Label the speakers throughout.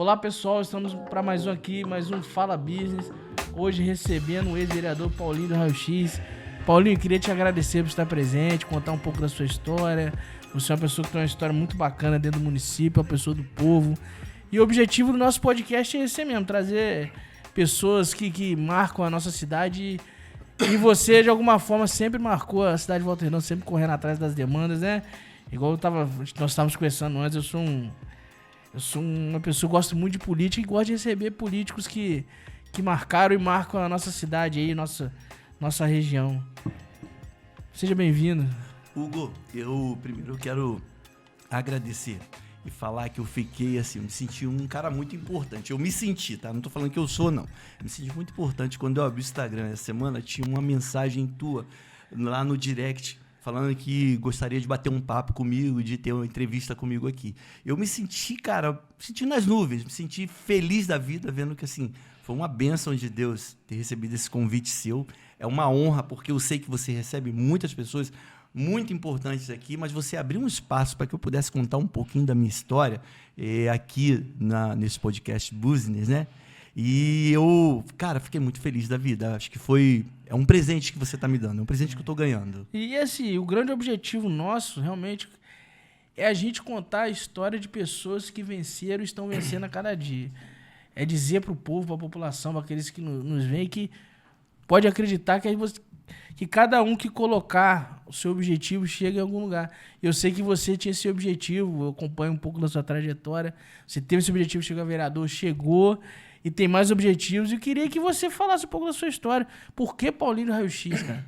Speaker 1: Olá, pessoal, estamos para mais um Fala Business. Hoje recebendo o ex-vereador Paulinho do Raio X. Paulinho, queria te agradecer por estar presente, contar um pouco da sua história. Você é uma pessoa que tem uma história muito bacana dentro do município, é uma pessoa do povo. E o objetivo do nosso podcast é esse mesmo, trazer pessoas que marcam a nossa cidade. E você, de alguma forma, sempre marcou a cidade de Volta Redonda, sempre correndo atrás das demandas, né? Igual nós estávamos conversando antes, eu sou uma pessoa que gosta muito de política e gosto de receber políticos que marcaram e marcam a nossa cidade aí, nossa região. Seja bem-vindo.
Speaker 2: Hugo, eu primeiro quero agradecer e falar que eu fiquei assim, eu me senti um cara muito importante. Eu me senti, tá? Não tô falando que eu sou, não. Eu me senti muito importante quando eu abri o Instagram essa semana, tinha uma mensagem tua lá no direct falando que gostaria de bater um papo comigo, de ter uma entrevista comigo aqui. Eu me senti, cara, nas nuvens, me senti feliz da vida, vendo que, assim, foi uma bênção de Deus ter recebido esse convite seu. É uma honra, porque eu sei que você recebe muitas pessoas muito importantes aqui, mas você abriu um espaço para que eu pudesse contar um pouquinho da minha história aqui nesse podcast Business, né? E eu, cara, fiquei muito feliz da vida. Acho que é um presente que você está me dando, é um presente que eu estou ganhando.
Speaker 1: E assim, o grande objetivo nosso, realmente, é a gente contar a história de pessoas que venceram e estão vencendo a cada dia. É dizer para o povo, para a população, para aqueles que nos veem, que pode acreditar que cada um que colocar o seu objetivo chega em algum lugar. Eu sei que você tinha esse objetivo, eu acompanho um pouco da sua trajetória. Você teve esse objetivo de chegar a vereador, chegou e tem mais objetivos. E eu queria que você falasse um pouco da sua história. Por que Paulinho do Raio X, cara?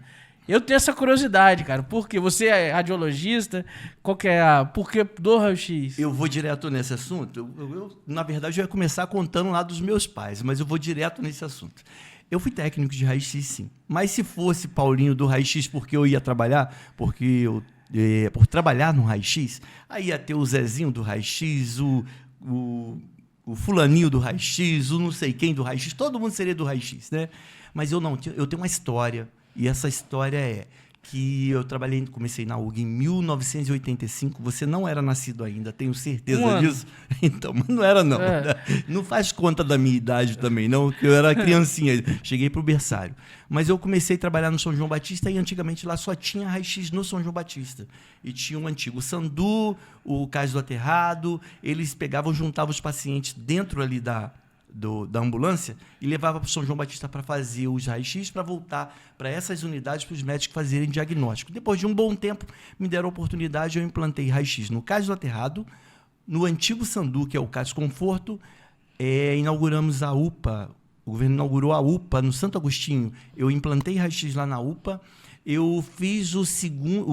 Speaker 1: Eu tenho essa curiosidade, cara. Por quê? Você é radiologista? Qual que é por que do Raio X?
Speaker 2: Eu vou direto nesse assunto. Na verdade, eu ia começar contando lá dos meus pais, mas eu vou direto nesse assunto. Eu fui técnico de raio-x, sim. Mas se fosse Paulinho do raio-x porque eu ia trabalhar, por trabalhar no raio-x, aí ia ter o Zezinho do raio-x, o fulaninho do raio-x, o não sei quem do raio-x, todo mundo seria do raio-x, né? Mas eu tenho uma história, e essa história é que eu comecei na UG em 1985, você não era nascido ainda, tenho certeza disso. Então, mas não era não. Não faz conta da minha idade também, não, que eu era criancinha, cheguei pro berçário. Mas eu comecei a trabalhar no São João Batista e antigamente lá só tinha raio-x no São João Batista. E tinha um antigo Sandu, o Cais do Aterrado, eles juntavam os pacientes dentro ali da ambulância e levava para o São João Batista para fazer os raio-x, para voltar para essas unidades para os médicos fazerem diagnóstico. Depois de um bom tempo, me deram a oportunidade, eu implantei raio-x no Cais do Aterrado, no antigo Sandu, que é o Cais Conforto, inauguramos a UPA, o governo inaugurou a UPA no Santo Agostinho, eu implantei raio-x lá na UPA, eu fiz o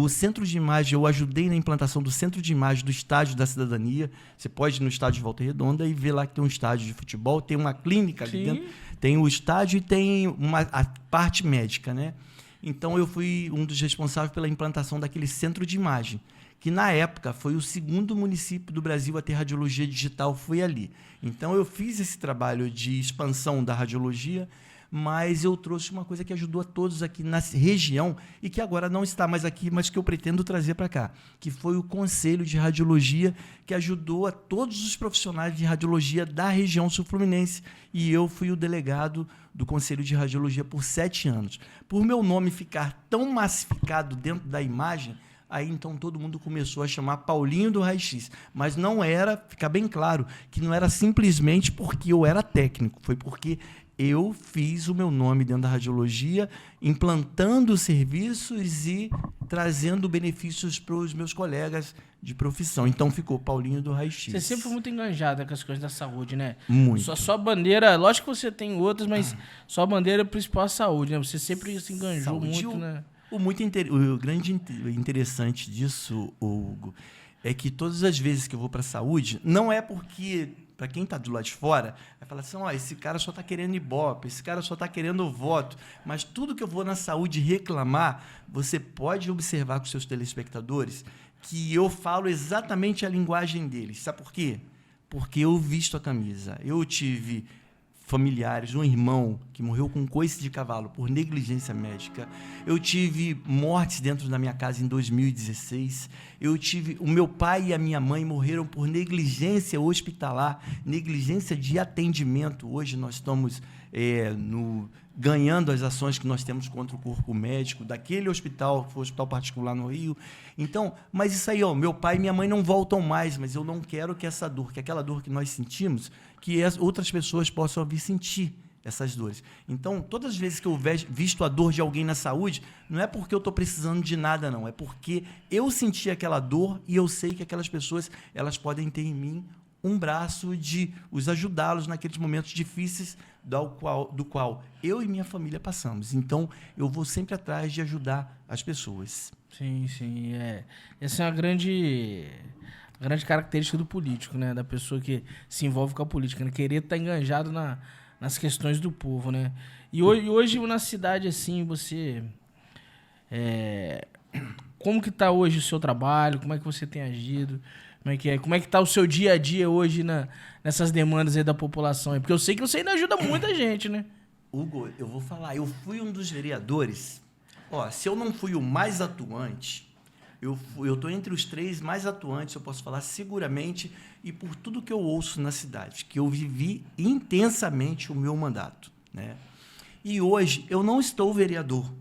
Speaker 2: centro de imagem, eu ajudei na implantação do centro de imagem do Estádio da Cidadania. Você pode ir no estádio de Volta Redonda e ver lá que tem um estádio de futebol, tem uma clínica ali dentro, tem o estádio e tem a parte médica, né? Então eu fui um dos responsáveis pela implantação daquele centro de imagem, que na época foi o segundo município do Brasil a ter radiologia digital, foi ali. Então eu fiz esse trabalho de expansão da radiologia, mas eu trouxe uma coisa que ajudou a todos aqui na região e que agora não está mais aqui, mas que eu pretendo trazer para cá, que foi o Conselho de Radiologia, que ajudou a todos os profissionais de radiologia da região sul-fluminense, e eu fui o delegado do Conselho de Radiologia por 7 anos. Por meu nome ficar tão massificado dentro da imagem, aí então todo mundo começou a chamar Paulinho do Raio-X, mas não era, fica bem claro, que não era simplesmente porque eu era técnico, foi porque eu fiz o meu nome dentro da radiologia, implantando serviços e trazendo benefícios para os meus colegas de profissão. Então ficou Paulinho do Raio-X.
Speaker 1: Você sempre foi muito enganjado com as coisas da saúde, né?
Speaker 2: Muito.
Speaker 1: Sua bandeira, lógico que você tem outras, mas sua bandeira principal é a saúde, né? Você sempre se enganjou muito, né?
Speaker 2: O grande interessante disso, Hugo, é que todas as vezes que eu vou para a saúde, não é porque, para quem está do lado de fora, vai falar assim, esse cara só está querendo ibope, esse cara só está querendo voto, mas tudo que eu vou na saúde reclamar, você pode observar com seus telespectadores que eu falo exatamente a linguagem deles. Sabe por quê? Porque eu visto a camisa. Eu tive familiares, um irmão que morreu com coice de cavalo por negligência médica. Eu tive mortes dentro da minha casa em 2016. O meu pai e a minha mãe morreram por negligência hospitalar, negligência de atendimento. Hoje nós estamos ganhando as ações que nós temos contra o corpo médico daquele hospital, que foi o hospital particular no Rio. Então, mas isso aí, meu pai e minha mãe não voltam mais, mas eu não quero que essa dor, que aquela dor que nós sentimos, que outras pessoas possam vir sentir essas dores. Então, todas as vezes que eu visto a dor de alguém na saúde, não é porque eu estou precisando de nada, não. É porque eu senti aquela dor e eu sei que aquelas pessoas elas podem ter em mim um braço de os ajudá-los naqueles momentos difíceis do qual eu e minha família passamos. Então, eu vou sempre atrás de ajudar as pessoas.
Speaker 1: Sim, sim. Essa é uma grande característica do político, né? Da pessoa que se envolve com a política, né? Querer estar enganjado nas questões do povo, né? E hoje na cidade, assim, você... como que está hoje o seu trabalho? Como é que você tem agido? Como é que tá o seu dia a dia hoje nessas demandas aí da população? Porque eu sei que você ainda ajuda muita gente, né?
Speaker 2: Hugo, eu vou falar, eu fui um dos vereadores. Se eu não fui o mais atuante, eu estou entre os 3 mais atuantes, eu posso falar seguramente, e por tudo que eu ouço na cidade, que eu vivi intensamente o meu mandato, né? E hoje eu não estou vereador.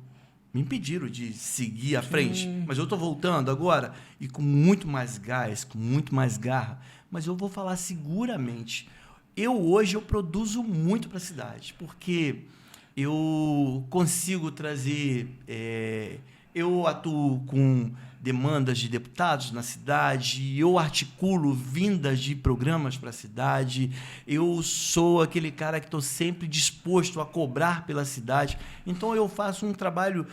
Speaker 2: Me impediram de seguir à frente, mas eu estou voltando agora e com muito mais gás, com muito mais garra. Mas eu vou falar seguramente. Hoje eu produzo muito para a cidade, porque eu consigo trazer... eu atuo com demandas de deputados na cidade, eu articulo vindas de programas para a cidade, eu sou aquele cara que estou sempre disposto a cobrar pela cidade. Então, eu faço um trabalho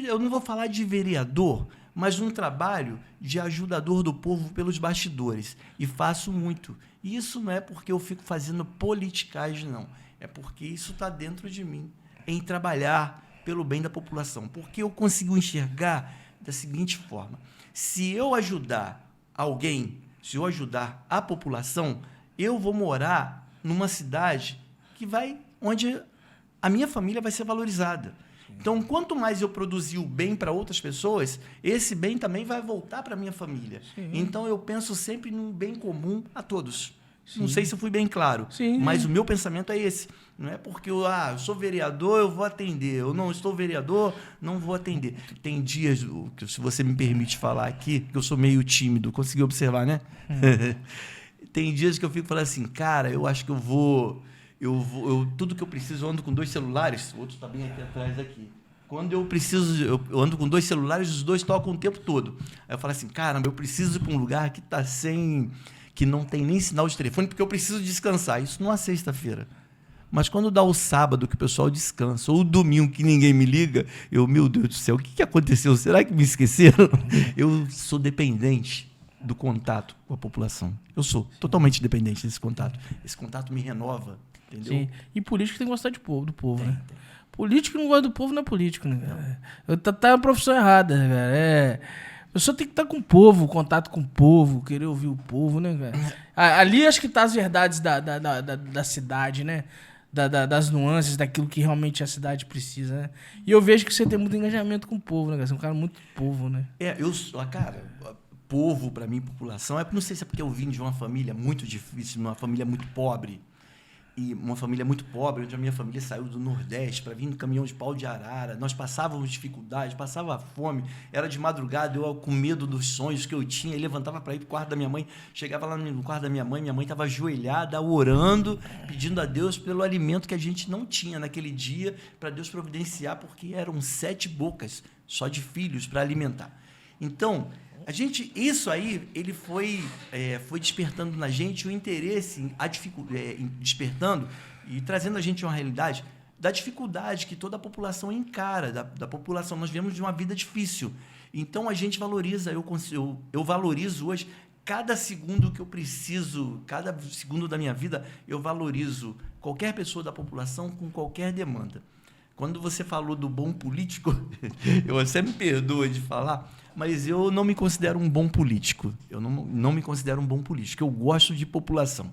Speaker 2: eu não vou falar de vereador, mas um trabalho de ajudador do povo pelos bastidores. E faço muito. E isso não é porque eu fico fazendo politicagem, não. É porque isso está dentro de mim, em trabalhar pelo bem da população. Porque eu consigo enxergar da seguinte forma: se eu ajudar alguém, se eu ajudar a população, eu vou morar numa cidade onde a minha família vai ser valorizada. Então, quanto mais eu produzir o bem para outras pessoas, esse bem também vai voltar para a minha família. Sim. Então, eu penso sempre num bem comum a todos. Sim. Não sei se eu fui bem claro, mas o meu pensamento é esse. Não é porque eu sou vereador, eu vou atender. Eu não estou vereador, não vou atender. Tem dias, se você me permite falar aqui, que eu sou meio tímido, consegui observar, né? Tem dias que eu fico falando assim, cara, eu acho que tudo que eu preciso, eu ando com 2 celulares, o outro está bem aqui atrás aqui. Quando eu preciso, eu ando com 2 celulares, os 2 tocam o tempo todo. Aí eu falo assim, caramba, eu preciso ir para um lugar que não tem nem sinal de telefone, porque eu preciso descansar. Isso numa sexta-feira. Mas quando dá o sábado que o pessoal descansa, ou o domingo que ninguém me liga, meu Deus do céu, o que aconteceu? Será que me esqueceram? Eu sou dependente do contato com a população. Eu sou totalmente dependente desse contato. Esse contato me renova. Entendeu?
Speaker 1: Sim. E político tem que gostar do povo, né? Tem. Político que não gosta do povo não é político, né, cara? Tá na profissão errada, né, cara? A pessoa tem que estar com o povo, contato com o povo, querer ouvir o povo, né, cara? Ali acho que tá as verdades da cidade, né? Das nuances, daquilo que realmente a cidade precisa, né? E eu vejo que você tem muito engajamento com o povo, né, cara? Você é um cara muito povo, né?
Speaker 2: Povo, pra mim, população, não sei se é porque eu vim de uma família muito difícil, uma família muito pobre, onde a minha família saiu do Nordeste para vir no caminhão de pau de arara. Nós passávamos dificuldade, passava fome, era de madrugada, eu com medo dos sonhos que eu tinha, levantava para ir para o quarto da minha mãe, chegava lá no quarto da minha mãe estava ajoelhada, orando, pedindo a Deus pelo alimento que a gente não tinha naquele dia, para Deus providenciar, porque eram 7 bocas só de filhos para alimentar. Então, isso aí, ele foi despertando na gente o interesse, despertando e trazendo a gente uma realidade da dificuldade que toda a população encara, da população. Nós vivemos de uma vida difícil. Então, a gente valoriza, eu valorizo hoje cada segundo que eu preciso, cada segundo da minha vida, eu valorizo qualquer pessoa da população com qualquer demanda. Quando você falou do bom político, você me perdoa de falar, mas eu não me considero um bom político. Eu não me considero um bom político. Eu gosto de população.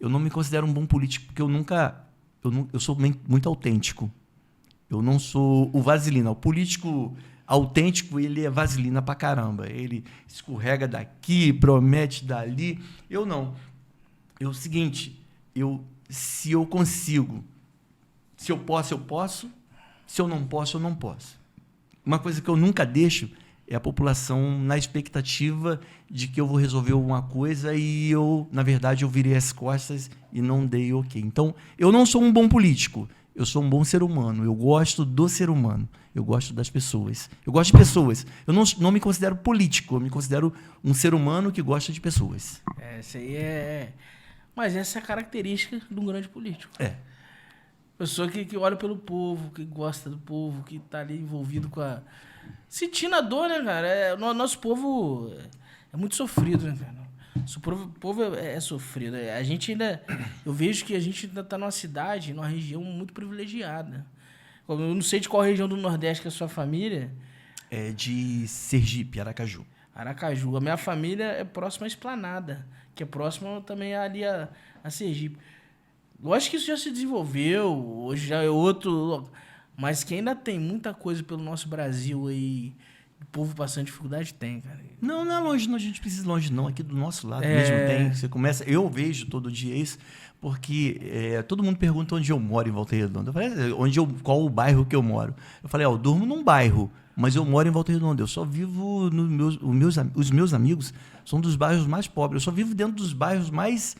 Speaker 2: eu não me considero um bom político porque eu sou muito autêntico. Eu não sou o vaselina. O político autêntico, ele é vaselina pra caramba. Ele escorrega daqui, promete dali. Eu não. É o seguinte, se eu consigo, se eu posso, eu posso. Se eu não posso, eu não posso. Uma coisa que eu nunca deixo é a população na expectativa de que eu vou resolver alguma coisa e eu, na verdade, eu virei as costas e não dei ok. Então, eu não sou um bom político, eu sou um bom ser humano. Eu gosto do ser humano, eu gosto das pessoas. Eu gosto de pessoas. Eu não me considero político, eu me considero um ser humano que gosta de pessoas.
Speaker 1: Isso aí é... Mas essa é a característica de um grande político. Pessoa que olha pelo povo, que gosta do povo, que tá ali envolvido com a... Sentindo a dor, né, cara? Nosso povo é muito sofrido, né, cara? O povo é sofrido. A gente ainda... Eu vejo que a gente ainda tá numa cidade, numa região muito privilegiada. Eu não sei de qual região do Nordeste que é a sua família.
Speaker 2: É de Sergipe, Aracaju.
Speaker 1: Aracaju. A minha família é próxima à Esplanada, que é próxima também ali a Sergipe. Eu acho que isso já se desenvolveu, hoje já é outro... Mas que ainda tem muita coisa pelo nosso Brasil aí, o povo passando dificuldade, tem, cara.
Speaker 2: Não é longe, não, a gente precisa ir longe, não. Aqui do nosso lado mesmo tem. Você começa... Eu vejo todo dia isso, porque todo mundo pergunta onde eu moro em Volta Redonda. Eu falei, qual o bairro que eu moro? Eu falei, eu durmo num bairro, mas eu moro em Volta Redonda. Eu só vivo... Os meus amigos são dos bairros mais pobres. Eu só vivo dentro dos bairros mais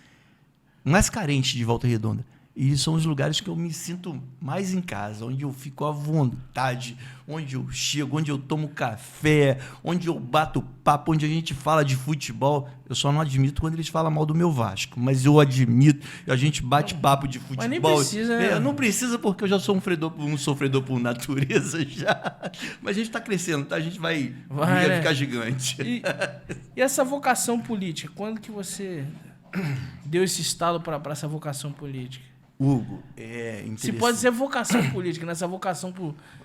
Speaker 2: carentes de Volta Redonda. E são os lugares que eu me sinto mais em casa, onde eu fico à vontade, onde eu chego, onde eu tomo café, onde eu bato papo, onde a gente fala de futebol. Eu só não admito quando eles falam mal do meu Vasco, mas eu admito, a gente bate papo de futebol.
Speaker 1: Mas nem precisa, né?
Speaker 2: Não precisa, porque eu já sou um sofredor por natureza já. Mas a gente está crescendo, tá? A gente vai ficar gigante.
Speaker 1: E essa vocação política, quando que você deu esse estalo para essa vocação política?
Speaker 2: Hugo, é interessante.
Speaker 1: Se pode ser vocação política, nessa vocação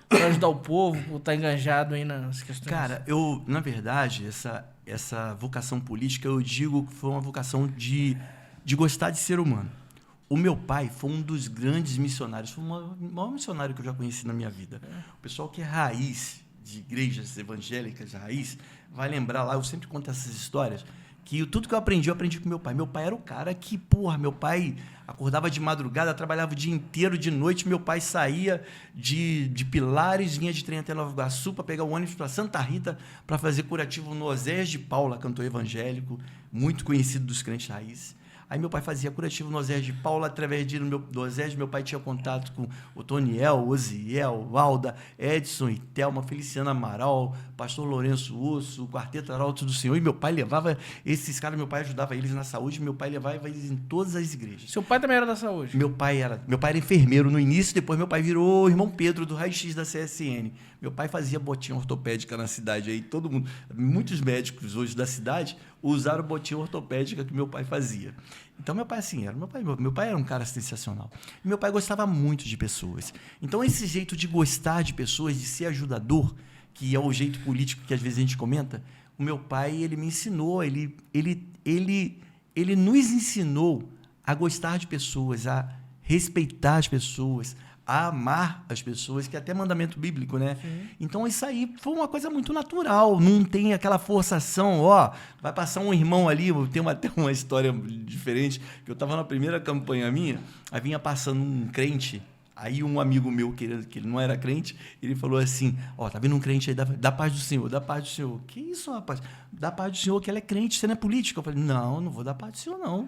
Speaker 1: para ajudar o povo, por estar engajado aí nas questões.
Speaker 2: Cara, na verdade, essa vocação política, eu digo que foi uma vocação de gostar de ser humano. O meu pai foi um dos grandes missionários, foi o maior missionário que eu já conheci na minha vida. O pessoal que é raiz de igrejas evangélicas, raiz, vai lembrar lá, eu sempre conto essas histórias, que tudo que eu aprendi com meu pai. Meu pai era o cara que, meu pai acordava de madrugada, trabalhava o dia inteiro, de noite. Meu pai saía de Pilares, vinha de trem até Nova Iguaçu para pegar o ônibus para Santa Rita para fazer curativo no Osés de Paula, cantor evangélico, muito conhecido dos crentes raiz. Aí meu pai fazia curativo no Osés de Paula, através do Osés, meu pai tinha contato com o Toniel, o Oziel, o Alda, Edson e Thelma, Feliciana Amaral, pastor Lourenço Osso, o Quarteto Arauto do Senhor, e meu pai levava esses caras, meu pai ajudava eles na saúde, meu pai levava eles em todas as igrejas.
Speaker 1: Seu pai também era da saúde?
Speaker 2: Meu pai era enfermeiro no início, depois meu pai virou o irmão Pedro do raio-x da CSN. Meu pai fazia botinha ortopédica na cidade, aí todo mundo, muitos médicos hoje da cidade usaram botinha ortopédica que meu pai fazia. Então meu pai assim era, meu pai era um cara sensacional. E meu pai gostava muito de pessoas. Então esse jeito de gostar de pessoas, de ser ajudador, que é o jeito político que às vezes a gente comenta, o meu pai, ele me ensinou, ele nos ensinou a gostar de pessoas, a respeitar as pessoas, a amar as pessoas, que é até mandamento bíblico, né? Sim. Então, isso aí foi uma coisa muito natural, não tem aquela forçação, vai passar um irmão ali, tem até uma história diferente, que eu estava na primeira campanha minha, aí vinha passando um crente, aí um amigo meu, que ele não era crente, ele falou assim, tá vendo um crente aí, da paz do Senhor, da paz do Senhor. Que isso, rapaz? Da paz do Senhor, que ela é crente, você não é político. Eu falei, não vou dar paz do Senhor, não.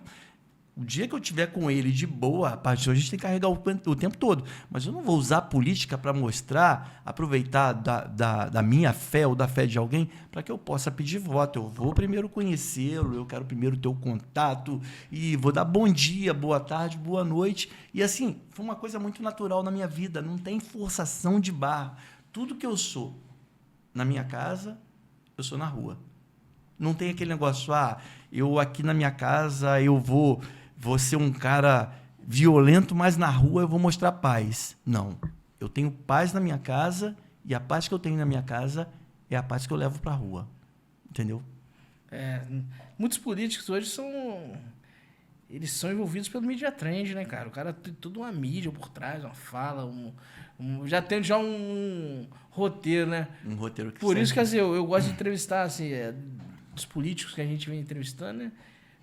Speaker 2: O dia que eu tiver com ele de boa, rapaz, a gente tem que carregar o tempo todo. Mas eu não vou usar a política para mostrar, aproveitar da minha fé ou da fé de alguém para que eu possa pedir voto. Eu vou primeiro conhecê-lo, eu quero primeiro ter o contato e vou dar bom dia, boa tarde, boa noite. E assim, foi uma coisa muito natural na minha vida, não tem forçação de barra. Tudo que eu sou na minha casa, eu sou na rua. Não tem aquele negócio, eu aqui na minha casa eu vou ser um cara violento, mas na rua eu vou mostrar paz. Não. Eu tenho paz na minha casa e a paz que eu tenho na minha casa é a paz que eu levo para a rua. Entendeu?
Speaker 1: Muitos políticos hoje eles são envolvidos pelo Media Trend, né, cara? O cara tem toda uma mídia por trás, uma fala, já tem um roteiro, né?
Speaker 2: Um roteiro que
Speaker 1: Por
Speaker 2: serve.
Speaker 1: isso que assim, eu gosto de entrevistar, assim, dos políticos que a gente vem entrevistando, né?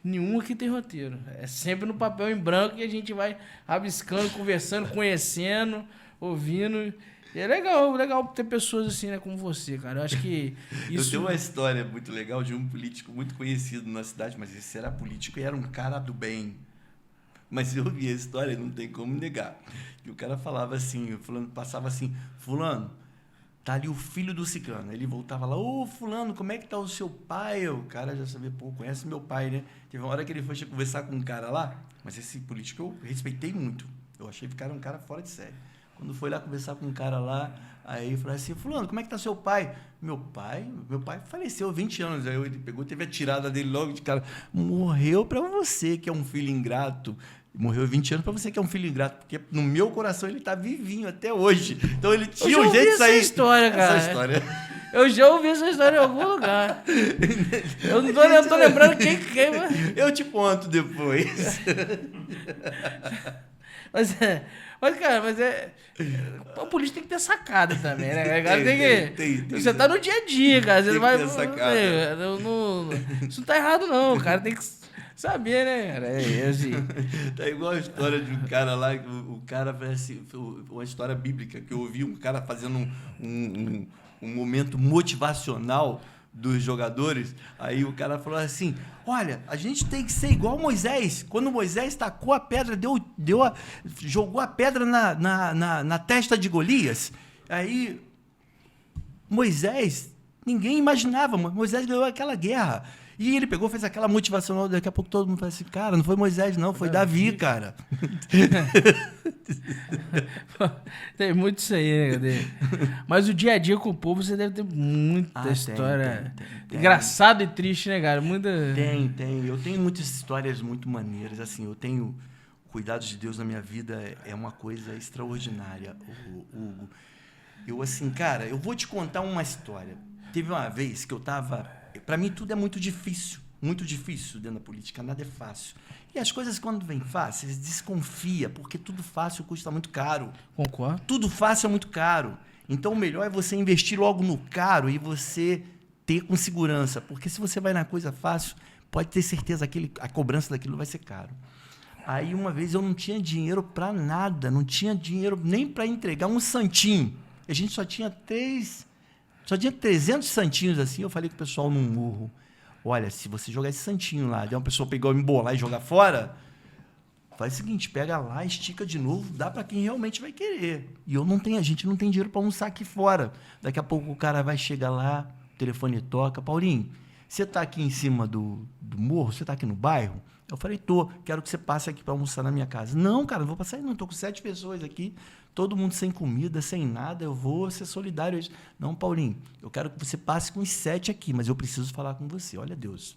Speaker 1: Nenhum aqui tem roteiro. É sempre no papel em branco e a gente vai rabiscando, conversando, conhecendo, ouvindo. E é legal ter pessoas assim, né, como você, cara. Eu acho que
Speaker 2: Eu
Speaker 1: isso...
Speaker 2: tenho uma história muito legal de um político muito conhecido na cidade, mas esse era político e era um cara do bem. Mas eu vi a história e não tem como negar. E o cara falava assim, o fulano passava assim, fulano, tá ali o filho do ciclano. Ele voltava lá, ô fulano, como é que tá o seu pai? O cara já sabia, pô, conhece meu pai, né? Teve uma hora que ele foi conversar com um cara lá, mas esse político eu respeitei muito. Eu achei que o cara era um cara fora de série. Quando foi lá conversar com um cara lá, aí eu falei assim, fulano, como é que tá seu pai? Meu pai faleceu há 20 anos. Aí ele pegou, teve a tirada dele logo de cara. Morreu pra você, que é um filho ingrato. Morreu há 20 anos pra você, que é um filho ingrato. Porque no meu coração ele tá vivinho até hoje. Então ele tinha um jeito de sair.
Speaker 1: Essa história, cara.
Speaker 2: Essa história.
Speaker 1: Eu já ouvi essa história em algum lugar. Eu não tô lembrando quem mas...
Speaker 2: Eu te conto depois.
Speaker 1: Mas o político tem que ter sacada também, né? Cara, tem, você tá no dia a dia, cara. Você
Speaker 2: tem
Speaker 1: vai.
Speaker 2: que ter sacada.
Speaker 1: Isso não tá errado, não. O cara tem que saber, né, cara? Assim.
Speaker 2: Tá igual a história de um cara lá, o cara parece uma história bíblica, que eu ouvi um cara fazendo um momento motivacional dos jogadores. Aí o cara falou assim, olha, a gente tem que ser igual Moisés. Quando Moisés tacou a pedra, jogou a pedra na testa de Golias. Aí Moisés, ninguém imaginava, Moisés ganhou aquela guerra. E ele pegou, fez aquela motivacional, daqui a pouco todo mundo fala assim, cara, não foi Moisés não, foi Davi, cara.
Speaker 1: Tem muito isso aí, né, Cadê? Mas o dia a dia com o povo, você deve ter muita história.
Speaker 2: Tem.
Speaker 1: Engraçada e triste, né, cara?
Speaker 2: Tem. Eu tenho muitas histórias muito maneiras, assim, eu tenho... O cuidado de Deus na minha vida é uma coisa extraordinária, Hugo. Eu, assim, cara, eu vou te contar uma história. Teve uma vez que eu tava... Para mim, tudo é muito difícil dentro da política, nada é fácil. E as coisas, quando vêm fáceis, desconfia, porque tudo fácil custa muito caro.
Speaker 1: Concordo.
Speaker 2: Tudo fácil é muito caro. Então, o melhor é você investir logo no caro e você ter com segurança, porque se você vai na coisa fácil, pode ter certeza que a cobrança daquilo vai ser caro. Aí, uma vez, eu não tinha dinheiro para nada, não tinha dinheiro nem para entregar um santinho. A gente só tinha 300 santinhos assim. Eu falei com o pessoal num murro, olha, se você jogar esse santinho lá, uma pessoa pegar, embolar e jogar fora, faz o seguinte, pega lá, estica de novo, dá para quem realmente vai querer. E a gente não tem dinheiro para almoçar aqui fora. Daqui a pouco o cara vai chegar lá, o telefone toca, Paulinho, você está aqui em cima do morro? Você está aqui no bairro? Eu falei, quero que você passe aqui para almoçar na minha casa. Não, cara, não vou passar aí, não, estou com 7 pessoas aqui, todo mundo sem comida, sem nada, eu vou ser solidário. Não, Paulinho, eu quero que você passe com os 7 aqui, mas eu preciso falar com você, olha Deus.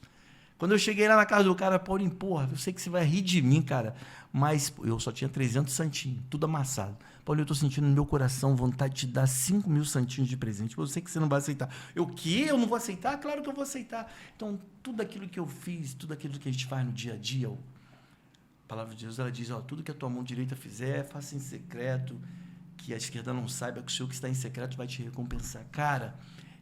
Speaker 2: Quando eu cheguei lá na casa do cara, Paulinho, porra, eu sei que você vai rir de mim, cara, mas eu só tinha 300 santinhos, tudo amassado. Paulinho, eu tô sentindo no meu coração vontade de te dar 5 mil santinhos de presente, mas eu sei que você não vai aceitar. Eu, o quê? Eu não vou aceitar? Claro que eu vou aceitar. Então, tudo aquilo que eu fiz, tudo aquilo que a gente faz no dia a dia, a palavra de Deus, ela diz, tudo que a tua mão direita fizer, faça em secreto, que a esquerda não saiba, que o Senhor que está em secreto vai te recompensar. Cara,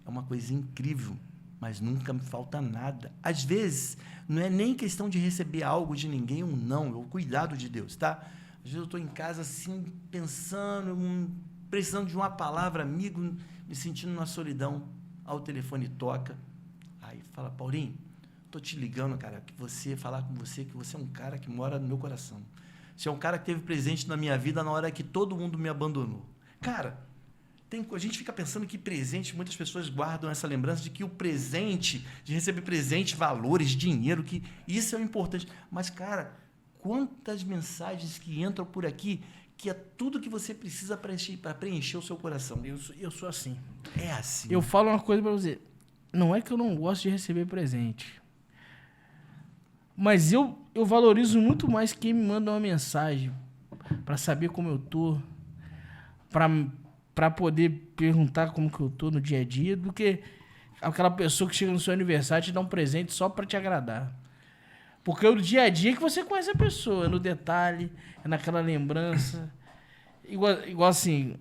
Speaker 2: é uma coisa incrível, mas nunca me falta nada. Às vezes, não é nem questão de receber algo de ninguém ou não, é o cuidado de Deus, tá? Às vezes eu estou em casa assim, pensando, precisando de uma palavra, amigo, me sentindo na solidão. Aí o telefone toca, aí fala, Paulinho, estou te ligando, cara, falar com você, que você é um cara que mora no meu coração. Você é um cara que teve presente na minha vida na hora que todo mundo me abandonou. Cara, a gente fica pensando que presente, muitas pessoas guardam essa lembrança de que o presente, de receber presente, valores, dinheiro, que isso é o importante. Mas, cara, quantas mensagens que entram por aqui que é tudo que você precisa para preencher o seu coração.
Speaker 1: Eu sou assim.
Speaker 2: É assim.
Speaker 1: Eu falo uma coisa para você. Não é que eu não gosto de receber presente. Mas eu valorizo muito mais quem me manda uma mensagem para saber como eu tô, para poder perguntar como que eu tô no dia a dia, do que aquela pessoa que chega no seu aniversário e te dá um presente só para te agradar. Porque é o dia a dia que você conhece a pessoa, é no detalhe, é naquela lembrança. Igual assim,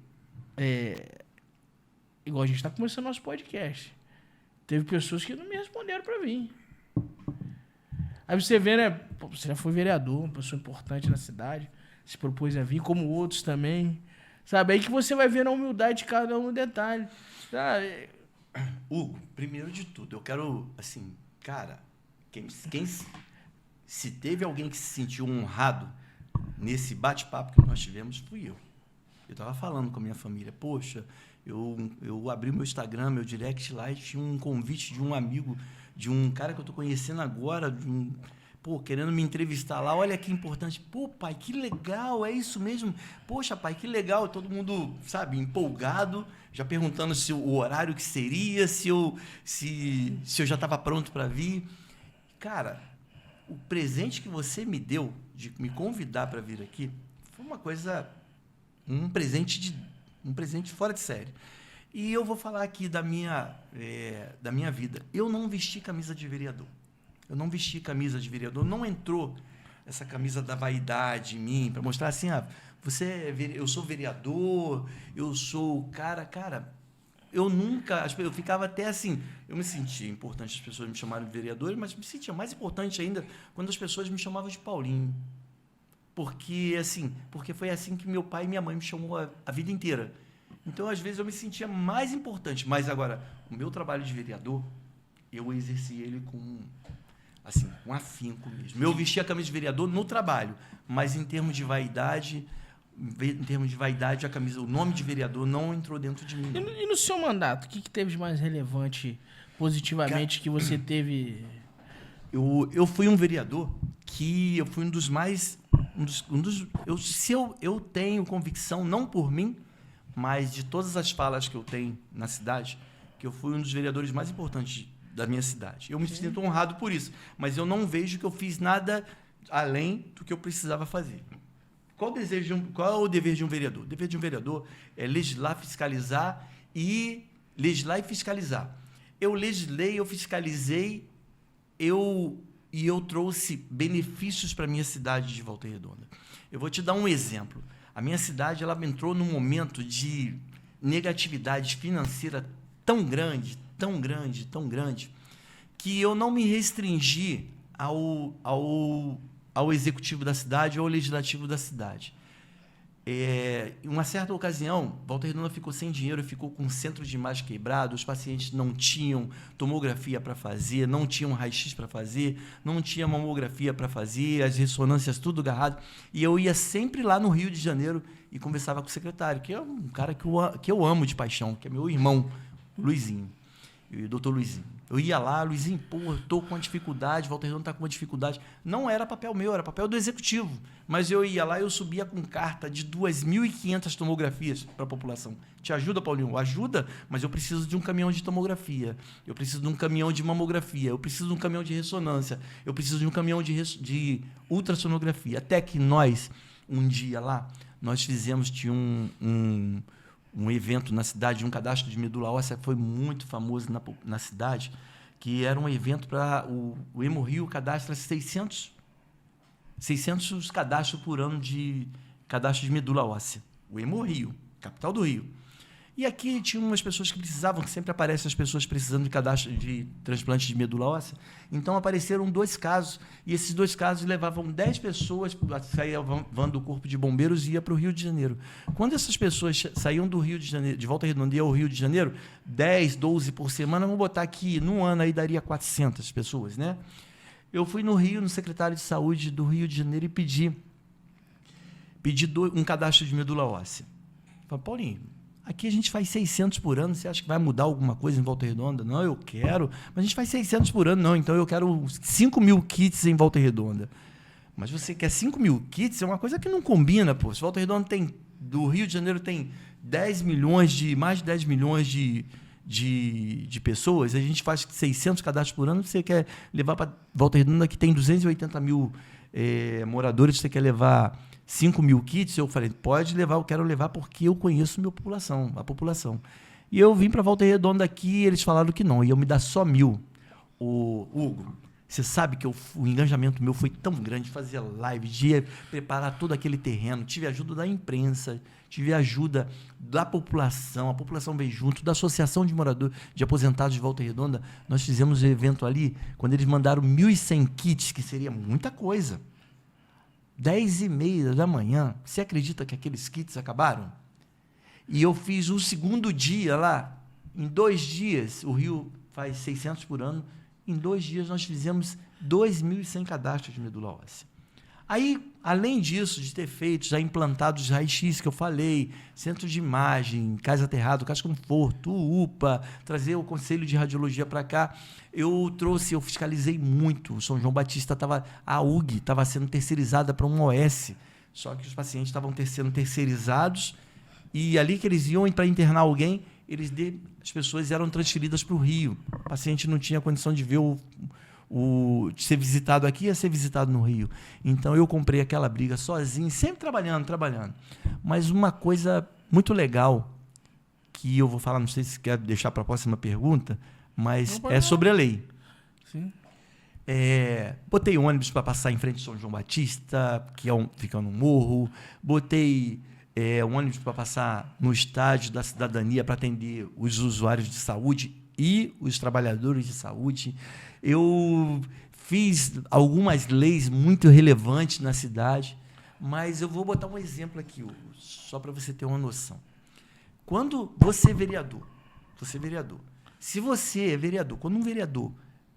Speaker 1: igual a gente tá começando nosso podcast. Teve pessoas que não me responderam pra vir. Aí você vê, né? Pô, você já foi vereador, uma pessoa importante na cidade, se propôs a vir, como outros também. Sabe? Aí que você vai ver a humildade de cada um no detalhe. Sabe?
Speaker 2: Hugo, primeiro de tudo, eu quero, assim, cara, se teve alguém que se sentiu honrado nesse bate-papo que nós tivemos, fui eu. Eu estava falando com a minha família, poxa, eu abri o meu Instagram, meu direct lá, e tinha um convite de um amigo, de um cara que eu estou conhecendo agora, querendo me entrevistar lá, olha que importante. Pô, pai, que legal, é isso mesmo? Poxa, pai, que legal. Todo mundo, sabe, empolgado, já perguntando se o horário que seria, se eu já estava pronto para vir. Cara, o presente que você me deu de me convidar para vir aqui foi uma coisa, um presente fora de série. E eu vou falar aqui da minha vida. Eu não vesti camisa de vereador. Não entrou essa camisa da vaidade em mim para mostrar assim, eu sou vereador, eu sou o cara. Cara, eu ficava até assim, eu me sentia importante as pessoas me chamarem de vereador, mas me sentia mais importante ainda quando as pessoas me chamavam de Paulinho. Porque foi assim que meu pai e minha mãe me chamou a vida inteira. Então, às vezes, eu me sentia mais importante. Mas agora, o meu trabalho de vereador, eu exerci ele com afinco mesmo. Eu vesti a camisa de vereador no trabalho, mas em termos de vaidade, a camisa, o nome de vereador não entrou dentro de mim.
Speaker 1: E no seu mandato, o que teve de mais relevante positivamente que você teve?
Speaker 2: Eu fui um vereador que eu fui eu tenho convicção, não por mim, mas de todas as falas que eu tenho na cidade, que eu fui um dos vereadores mais importantes da minha cidade. Eu me sinto honrado por isso, mas eu não vejo que eu fiz nada além do que eu precisava fazer. Qual é o dever de um vereador? O dever de um vereador é legislar, fiscalizar e fiscalizar. Eu legislei, eu fiscalizei, e eu trouxe benefícios para a minha cidade de Volta Redonda. Eu vou te dar um exemplo. A minha cidade ela entrou num momento de negatividade financeira tão grande, que eu não me restringi ao executivo da cidade ou ao legislativo da cidade. Em uma certa ocasião, Volta Redonda ficou sem dinheiro, ficou com o centro de imagem quebrado, os pacientes não tinham tomografia para fazer, não tinham raio-x para fazer, não tinha mamografia para fazer, as ressonâncias tudo agarrado. E eu ia sempre lá no Rio de Janeiro e conversava com o secretário, que é um cara que eu amo de paixão, que é meu irmão, Luizinho, o doutor Luizinho. Eu ia lá, Luizinho, eu estou com uma dificuldade, Volta Redonda está com uma dificuldade. Não era papel meu, era papel do executivo. Mas eu ia lá e eu subia com carta de 2.500 tomografias para a população. Te ajuda, Paulinho? Ajuda, mas eu preciso de um caminhão de tomografia, eu preciso de um caminhão de mamografia, eu preciso de um caminhão de ressonância, eu preciso de um caminhão de ultrassonografia. Até que nós, um dia lá, tinha um evento na cidade, um cadastro de medula óssea que foi muito famoso na cidade, que era um evento para o Hemorrio cadastra 600 cadastros por ano de cadastro de medula óssea. O Hemorrio, capital do Rio. E aqui tinha umas pessoas que precisavam, que sempre aparecem as pessoas precisando de cadastro de transplante de medula óssea. Então apareceram 2 casos, e esses 2 casos levavam 10 pessoas, saía van do Corpo de Bombeiros e ia para o Rio de Janeiro. Quando essas pessoas saíam do Rio de Janeiro, de Volta Redonda ao Rio de Janeiro, 10, 12 por semana, vamos botar aqui, num ano aí daria 400 pessoas, né? Eu fui no Rio, no secretário de Saúde do Rio de Janeiro e pedi um cadastro de medula óssea. Falei, Paulinho, aqui a gente faz 600 por ano, você acha que vai mudar alguma coisa em Volta Redonda? Não, eu quero. Mas a gente faz 600 por ano, não, então eu quero 5.000 kits em Volta Redonda. Mas você quer 5.000 kits? É uma coisa que não combina, pô. Se Volta Redonda do Rio de Janeiro tem mais de 10 milhões de pessoas, a gente faz 600 cadastros por ano, você quer levar para Volta Redonda, que tem 280 mil moradores, você quer levar 5.000 kits? Eu falei, pode levar, eu quero levar porque eu conheço a população. E eu vim para Volta Redonda aqui e eles falaram que não, iam me dar só 1.000. Hugo, Você sabe que o engajamento meu foi tão grande, fazer live, de preparar todo aquele terreno. Tive ajuda da imprensa, tive ajuda da população, a população veio junto, da Associação de Moradores, de Aposentados de Volta Redonda. Nós fizemos um evento ali, quando eles mandaram 1.100 kits, que seria muita coisa. 10h30 da manhã. Você acredita que aqueles kits acabaram? E eu fiz o segundo dia lá. Em 2 dias, o Rio faz 600 por ano. Em 2 dias, nós fizemos 2.100 cadastros de medula óssea. Aí, além disso, de ter feito, já implantado os raios-x que eu falei, centro de imagem, casa aterrado, casa conforto, UPA, trazer o Conselho de Radiologia para cá, eu fiscalizei muito. O São João Batista a UG estava sendo terceirizada para um OS, só que os pacientes estavam sendo terceirizados e ali que eles iam para internar alguém, as pessoas eram transferidas para o Rio. O paciente não tinha condição de ver de ser visitado aqui, ia ser visitado no Rio. Então, eu comprei aquela briga sozinho, sempre trabalhando. Mas uma coisa muito legal, que eu vou falar, não sei se quer deixar para a próxima pergunta, mas é sobre a lei.
Speaker 1: Sim.
Speaker 2: Botei ônibus para passar em frente ao São João Batista, que fica no morro. Botei um ônibus para passar no estádio da Cidadania para atender os usuários de saúde e os trabalhadores de saúde. Eu fiz algumas leis muito relevantes na cidade, mas eu vou botar um exemplo aqui, Hugo, só para você ter uma noção. Quando você é vereador, se você é vereador, quando um vereador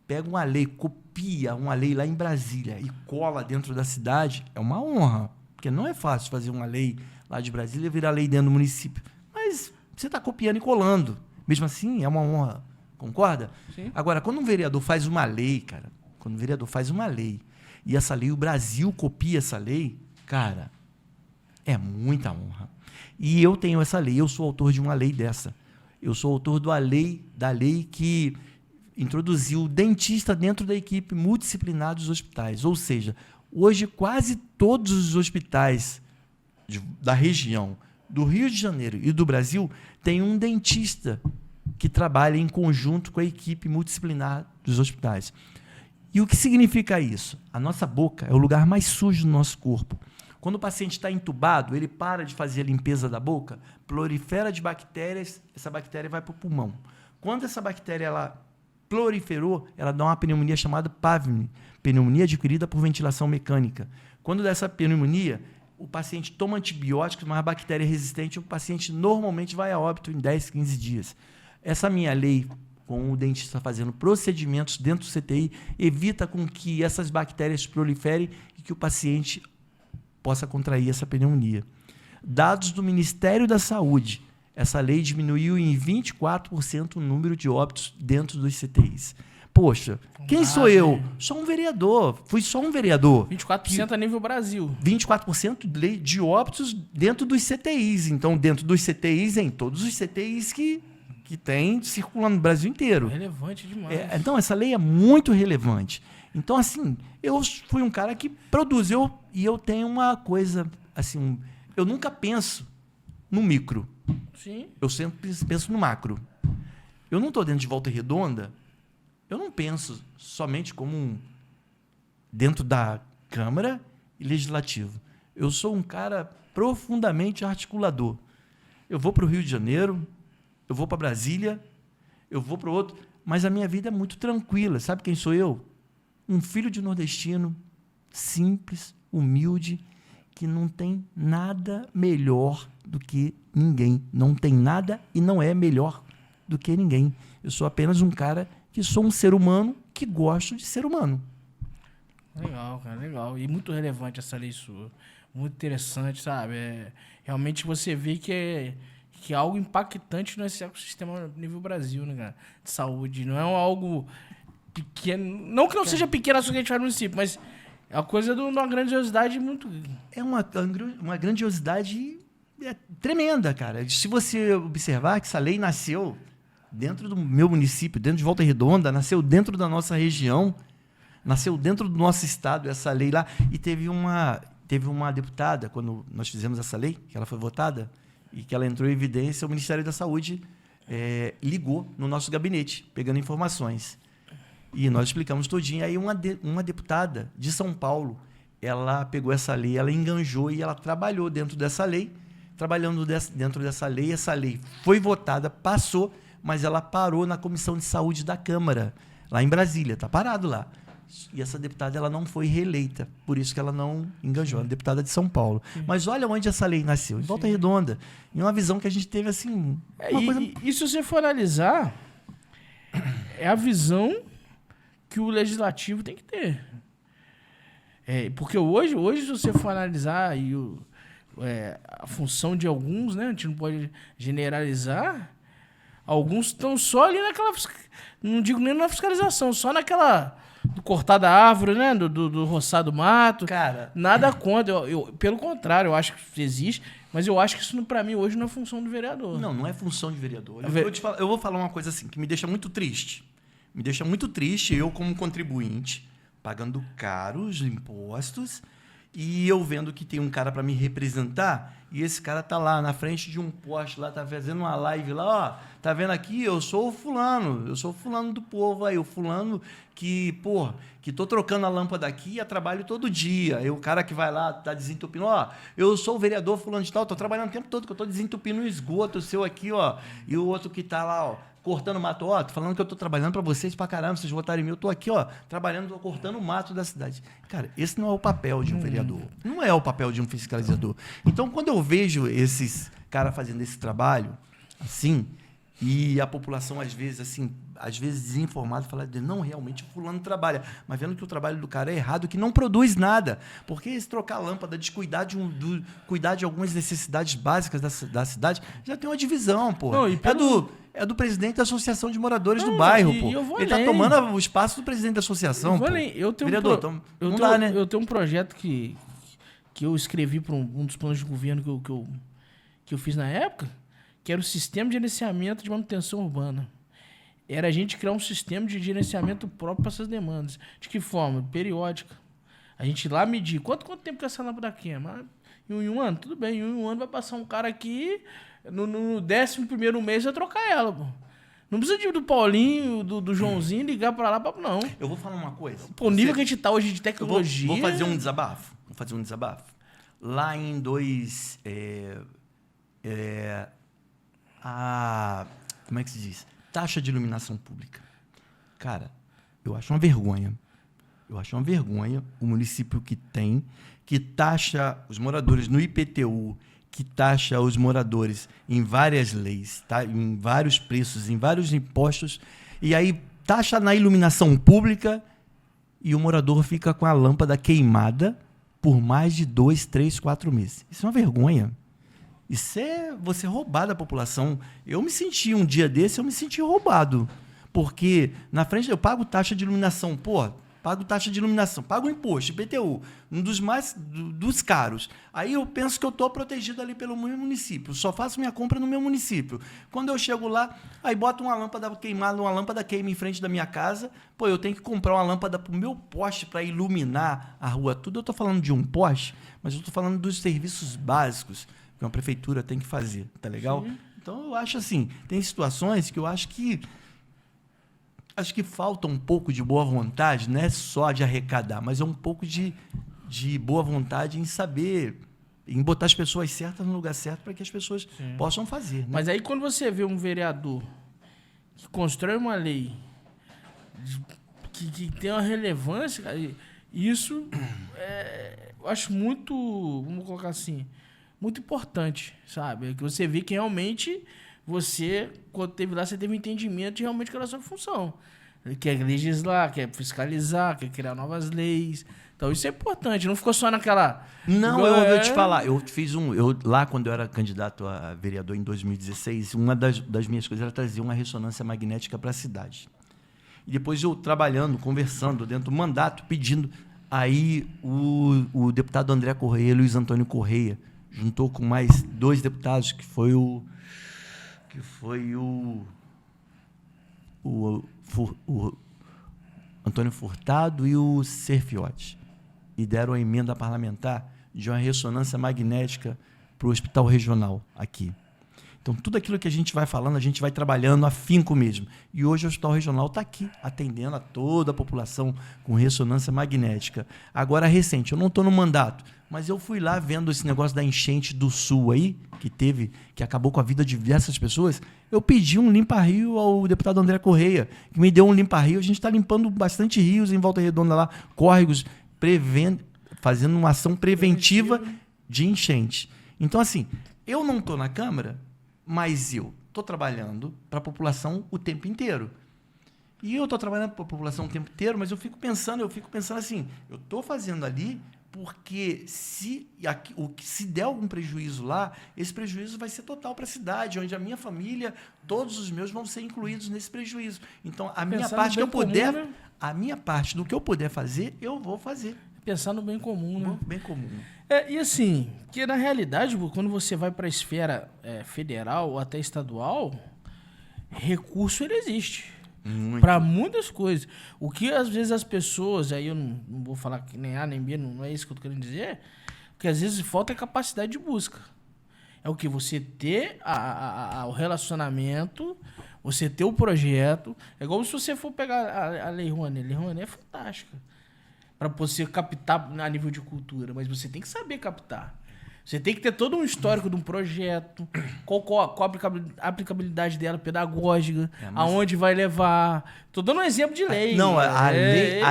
Speaker 2: pega uma lei, copia uma lei lá em Brasília e cola dentro da cidade, é uma honra, porque não é fácil fazer uma lei lá de Brasília e virar lei dentro do município, mas você está copiando e colando, mesmo assim é uma honra. Concorda?
Speaker 1: Sim.
Speaker 2: Agora, quando um vereador faz uma lei, e essa lei, o Brasil copia essa lei, cara, é muita honra. E eu tenho essa lei, eu sou autor de uma lei dessa. Eu sou autor da lei que introduziu o dentista dentro da equipe multidisciplinar dos hospitais. Ou seja, hoje quase todos os hospitais da região, do Rio de Janeiro e do Brasil, têm um dentista que trabalha em conjunto com a equipe multidisciplinar dos hospitais. E o que significa isso? A nossa boca é o lugar mais sujo do nosso corpo. Quando o paciente está entubado, ele para de fazer a limpeza da boca, prolifera de bactérias, essa bactéria vai para o pulmão. Quando essa bactéria ela proliferou, ela dá uma pneumonia chamada PAVM, pneumonia adquirida por ventilação mecânica. Quando dessa pneumonia, o paciente toma antibióticos, mas a bactéria é resistente, o paciente normalmente vai a óbito em 10, 15 dias. Essa minha lei, com o dentista fazendo procedimentos dentro do CTI, evita com que essas bactérias proliferem e que o paciente possa contrair essa pneumonia. Dados do Ministério da Saúde, essa lei diminuiu em 24% o número de óbitos dentro dos CTIs. Poxa, quem sou eu? Sou um vereador, fui só um vereador.
Speaker 1: 24% a nível Brasil.
Speaker 2: 24% de óbitos dentro dos CTIs. Então, dentro dos CTIs, em todos os CTIs que tem circulando no Brasil inteiro.
Speaker 1: Relevante demais.
Speaker 2: Então, essa lei é muito relevante. Então, assim, eu fui um cara que produziu e eu tenho uma coisa, assim, eu nunca penso no micro.
Speaker 1: Sim.
Speaker 2: Eu sempre penso no macro. Eu não estou dentro de Volta Redonda, eu não penso somente como dentro da Câmara e Legislativo. Eu sou um cara profundamente articulador. Eu vou para o Rio de Janeiro, eu vou para Brasília, eu vou para o outro, mas a minha vida é muito tranquila. Sabe quem sou eu? Um filho de nordestino, simples, humilde, que não tem nada melhor do que ninguém. Não tem nada e não é melhor do que ninguém. Eu sou apenas um cara que sou um ser humano que gosto de ser humano.
Speaker 1: Legal, cara, legal. E muito relevante essa lei sua. Muito interessante, sabe? Realmente você vê que é algo impactante nesse ecossistema a nível Brasil, né, cara? De saúde. Não é algo pequeno. Não que não seja pequeno a sua que a gente faz no município, mas é uma coisa de uma grandiosidade muito.
Speaker 2: É uma grandiosidade tremenda, cara. Se você observar que essa lei nasceu dentro do meu município, dentro de Volta Redonda, nasceu dentro da nossa região, nasceu dentro do nosso estado, essa lei lá. E teve uma deputada, quando nós fizemos essa lei, que ela foi votada, e que ela entrou em evidência, o Ministério da Saúde ligou no nosso gabinete, pegando informações. E nós explicamos todinho. Aí uma deputada de São Paulo, ela pegou essa lei, ela enganjou e ela trabalhou dentro dessa lei. Trabalhando dentro dessa lei, essa lei foi votada, passou, mas ela parou na Comissão de Saúde da Câmara, lá em Brasília, está parado lá. E essa deputada ela não foi reeleita, por isso que ela não enganjou, a deputada de São Paulo. Mas olha onde essa lei nasceu, em Volta Redonda, em uma visão que a gente teve assim...
Speaker 1: E se você for analisar, é a visão que o legislativo tem que ter. Porque hoje, se você for analisar a função de alguns, né? A gente não pode generalizar. Alguns estão só ali naquela... Não digo nem na fiscalização, só naquela... Do cortar da árvore, né? Do roçar do mato.
Speaker 2: Cara...
Speaker 1: Nada contra. Pelo contrário, eu acho que existe. Mas eu acho que isso, pra mim, hoje não é função do vereador.
Speaker 2: Não é função de vereador. Eu vou falar uma coisa assim, que me deixa muito triste. Me deixa muito triste, eu como contribuinte, pagando caros impostos... E eu vendo que tem um cara para me representar, e esse cara tá lá na frente de um poste lá, tá fazendo uma live lá, ó, tá vendo aqui? Eu sou o fulano do povo aí, o fulano que tô trocando a lâmpada aqui e trabalho todo dia. E o cara que vai lá, tá desentupindo, ó, eu sou o vereador fulano de tal, tô trabalhando o tempo todo, que eu tô desentupindo o esgoto seu aqui, ó, e o outro que tá lá, ó, cortando mato, ó, tô falando que eu tô trabalhando para vocês pra caramba, vocês votarem em mim, eu tô aqui, ó, trabalhando, tô cortando o mato da cidade. Cara, esse não é o papel de um vereador, não é o papel de um fiscalizador. Então, quando eu vejo esses caras fazendo esse trabalho, assim, e a população, às vezes desinformada, fala, não, realmente o fulano trabalha, mas vendo que o trabalho do cara é errado, que não produz nada, porque se trocar a lâmpada, descuidar cuidar de algumas necessidades básicas da cidade, já tem uma divisão, pô. Não, é do presidente da Associação de Moradores do bairro, pô. Ele está tomando o espaço do presidente da associação, pô.
Speaker 1: Eu tenho eu tenho um projeto que eu escrevi para um dos planos de governo que eu fiz na época, que era o Sistema de Gerenciamento de Manutenção Urbana. Era a gente criar um sistema de gerenciamento próprio para essas demandas. De que forma? Periódica. A gente lá medir quanto tempo que essa lâmpada queima. Em um ano? Tudo bem, em um ano vai passar um cara aqui, no 11º mês vai trocar ela, pô. Não precisa do Paulinho, do Joãozinho ligar para lá, não.
Speaker 2: Eu vou falar uma coisa.
Speaker 1: O nível que a gente tá hoje de tecnologia...
Speaker 2: Vou fazer um desabafo. Lá em como é que se diz? Taxa de iluminação pública. Cara, eu acho uma vergonha. O município que taxa os moradores no IPTU, que taxa os moradores em várias leis, tá? Em vários preços, em vários impostos, e aí taxa na iluminação pública e o morador fica com a lâmpada queimada por mais de 2, 3, 4 meses. Isso é uma vergonha. Isso é você roubar da população. Eu me senti um dia desse, roubado. Porque na frente eu pago taxa de iluminação, pago imposto, IPTU, um dos caros. Aí eu penso que eu estou protegido ali pelo meu município, só faço minha compra no meu município. Quando eu chego lá, aí boto uma lâmpada queimada, uma lâmpada queima em frente da minha casa, eu tenho que comprar uma lâmpada para o meu poste para iluminar a rua. Tudo eu estou falando de um poste, mas eu estou falando dos serviços básicos que uma prefeitura tem que fazer, tá legal? Sim. Então eu acho assim, tem situações que eu acho que falta um pouco de boa vontade, não é só de arrecadar, mas é um pouco de boa vontade em saber, em botar as pessoas certas no lugar certo para que as pessoas possam fazer. Né?
Speaker 1: Mas aí quando você vê um vereador que constrói uma lei que tem uma relevância, isso eu acho muito, vamos colocar assim, muito importante, sabe? Que você vê que realmente você, quando teve lá, você teve um entendimento de realmente que era a sua função. Quer legislar, quer fiscalizar, quer criar novas leis. Então isso é importante, não ficou só naquela...
Speaker 2: Não, eu vou te falar, lá quando eu era candidato a vereador em 2016, uma das minhas coisas era trazer uma ressonância magnética para a cidade. E depois eu trabalhando, conversando dentro do mandato, pedindo, aí o deputado André Correia, Luiz Antônio Correia, juntou com mais 2 deputados, que foi o Antônio Furtado e o Serfiotti, e deram a emenda parlamentar de uma ressonância magnética para o hospital regional aqui. Então, tudo aquilo que a gente vai falando, a gente vai trabalhando afinco mesmo. E hoje o Hospital Regional está aqui, atendendo a toda a população com ressonância magnética. Agora, recente, eu não estou no mandato, mas eu fui lá vendo esse negócio da enchente do Sul aí, que acabou com a vida de diversas pessoas. Eu pedi um limpa-rio ao deputado André Correia, que me deu um limpa-rio. A gente está limpando bastante rios em Volta Redonda lá, córregos, fazendo uma ação preventiva de enchente. Então, assim, eu não estou na Câmara, mas eu estou trabalhando para a população o tempo inteiro. E eu estou trabalhando para a população o tempo inteiro, mas eu fico pensando assim, eu estou fazendo ali porque se der algum prejuízo lá, esse prejuízo vai ser total para a cidade, onde a minha família, todos os meus vão ser incluídos nesse prejuízo. Então, a minha parte que eu puder, né? A minha parte do que eu puder fazer, eu vou fazer.
Speaker 1: Pensar no bem comum, né?
Speaker 2: Bem comum.
Speaker 1: E assim, que na realidade, quando você vai para a esfera federal ou até estadual, recurso ele existe. Para muitas coisas. O que às vezes as pessoas, aí eu não vou falar que nem A nem B, não é isso que eu tô querendo dizer, porque às vezes falta é capacidade de busca. É o que? Você ter o relacionamento, você ter o projeto. É igual se você for pegar a Lei Rouanet. A Lei Rouanet é fantástica para você captar a nível de cultura, mas você tem que saber captar. Você tem que ter todo um histórico de um projeto, qual a aplicabilidade dela pedagógica, aonde vai levar. Estou dando um exemplo de lei.
Speaker 2: Não, a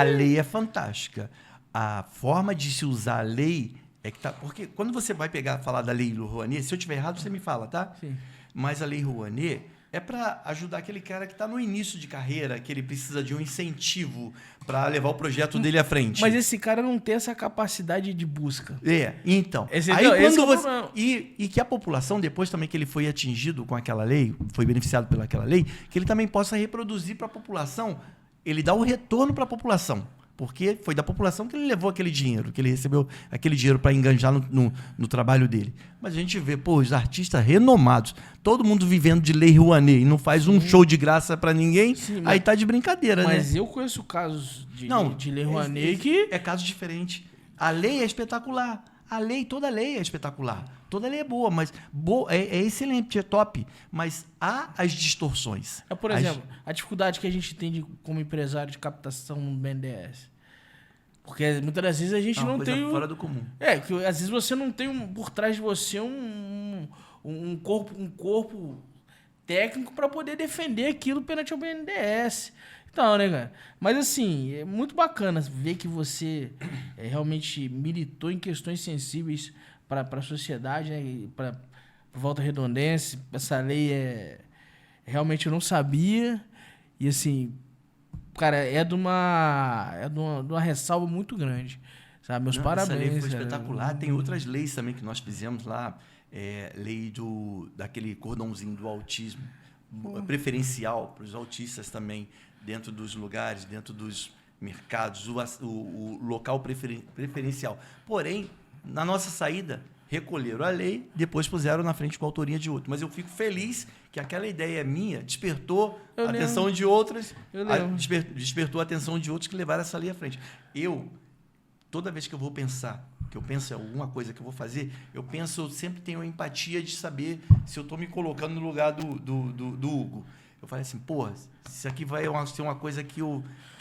Speaker 2: lei é fantástica. A forma de se usar a lei é que tá. Porque quando você vai falar da Lei Rouanet, se eu estiver errado, você me fala, tá?
Speaker 1: Sim.
Speaker 2: Mas a Lei Rouanet é para ajudar aquele cara que está no início de carreira, que ele precisa de um incentivo para levar o projeto dele à frente.
Speaker 1: Mas esse cara não tem essa capacidade de busca.
Speaker 2: Então. E que a população, depois também que ele foi atingido com aquela lei, foi beneficiado pelaquela lei, que ele também possa reproduzir para a população, ele dá o retorno para a população. Porque foi da população que ele levou aquele dinheiro, que ele recebeu aquele dinheiro para enganjar no trabalho dele. Mas a gente vê, os artistas renomados, todo mundo vivendo de Lei Rouanet e não faz um show de graça para ninguém, aí tá de brincadeira, né?
Speaker 1: Mas eu conheço casos de Lei Rouanet que...
Speaker 2: É caso diferente. A lei é espetacular. Toda lei é espetacular. Toda lei é boa, mas é excelente, é top. Mas há as distorções.
Speaker 1: Por exemplo, a dificuldade que a gente tem como empresário de captação no BNDES. Porque muitas das vezes a gente não tem...
Speaker 2: fora do comum.
Speaker 1: Que às vezes você não tem por trás de você um corpo técnico para poder defender aquilo perante o BNDES. Então, né, cara? Mas, assim, é muito bacana ver que você realmente militou em questões sensíveis para a sociedade, né? Para Volta Redondense. Essa lei realmente eu não sabia. E, assim, cara, é de uma ressalva muito grande. Sabe? Meus parabéns.
Speaker 2: Essa lei foi
Speaker 1: cara.
Speaker 2: espetacular. Tem outras leis também que nós fizemos lá. Lei daquele cordãozinho do autismo. Preferencial para os autistas também, dentro dos lugares, dentro dos mercados, o local preferencial. Porém, na nossa saída, recolheram a lei, depois puseram na frente com a autoria de outro. Mas eu fico feliz que aquela ideia minha despertou a atenção de outras, despertou a atenção de outros que levaram essa lei à frente. Toda vez que eu vou pensar, que eu penso em alguma coisa que eu vou fazer, eu sempre tenho a empatia de saber se eu estou me colocando no lugar do Hugo. Eu falei assim, se isso aqui vai ser uma coisa que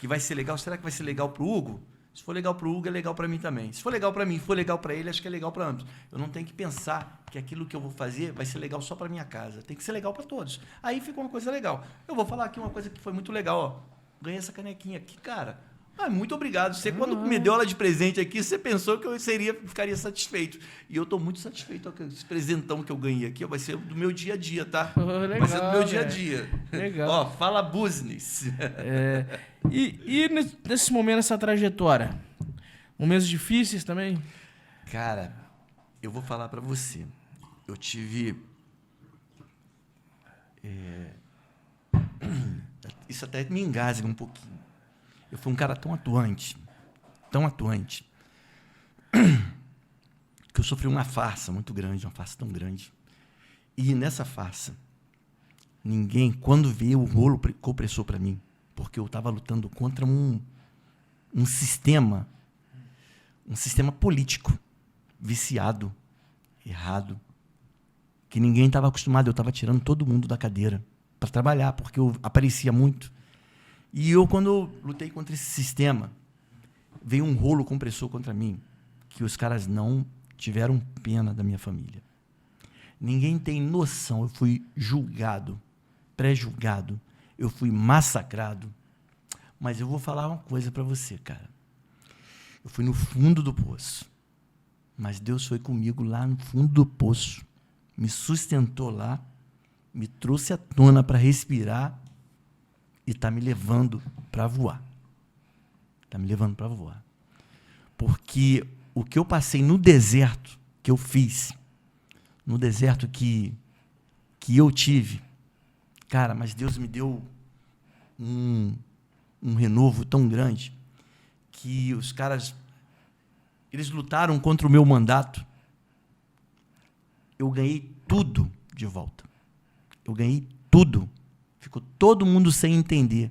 Speaker 2: vai ser legal, será que vai ser legal para o Hugo? Se for legal para o Hugo, é legal para mim também. Se for legal para mim, for legal para ele, acho que é legal para ambos. Eu não tenho que pensar que aquilo que eu vou fazer vai ser legal só para minha casa. Tem que ser legal para todos. Aí fica uma coisa legal. Eu vou falar aqui uma coisa que foi muito legal. Ganhei essa canequinha aqui, cara. Muito obrigado. Você, quando me deu ela de presente aqui, você pensou que eu ficaria satisfeito. E eu estou muito satisfeito com esse presentão que eu ganhei aqui. Vai ser do meu dia a dia, tá?
Speaker 1: Legal,
Speaker 2: vai ser do meu dia a dia.
Speaker 1: Legal.
Speaker 2: Fala business.
Speaker 1: E nesse momento, nessa trajetória? Momentos difíceis também?
Speaker 2: Cara, eu vou falar para você. Eu tive... Isso até me engasga um pouquinho. Eu fui um cara tão atuante, que eu sofri uma farsa muito grande, uma farsa tão grande. E nessa farsa, ninguém, quando veio o rolo compressor para mim, porque eu estava lutando contra um sistema político, viciado, errado, que ninguém estava acostumado. Eu estava tirando todo mundo da cadeira para trabalhar, porque eu aparecia muito. E eu, quando eu lutei contra esse sistema, veio um rolo compressor contra mim, que os caras não tiveram pena da minha família. Ninguém tem noção. Eu fui julgado, pré-julgado, eu fui massacrado. Mas eu vou falar uma coisa para você, cara. Eu fui no fundo do poço, mas Deus foi comigo lá no fundo do poço, me sustentou lá, me trouxe à tona para respirar e está me levando para voar. Está me levando para voar. Porque o que eu passei no deserto, que eu fiz, no deserto que eu tive, cara, mas Deus me deu um renovo tão grande que os caras, eles lutaram contra o meu mandato. Eu ganhei tudo de volta. Eu ganhei tudo. Ficou todo mundo sem entender.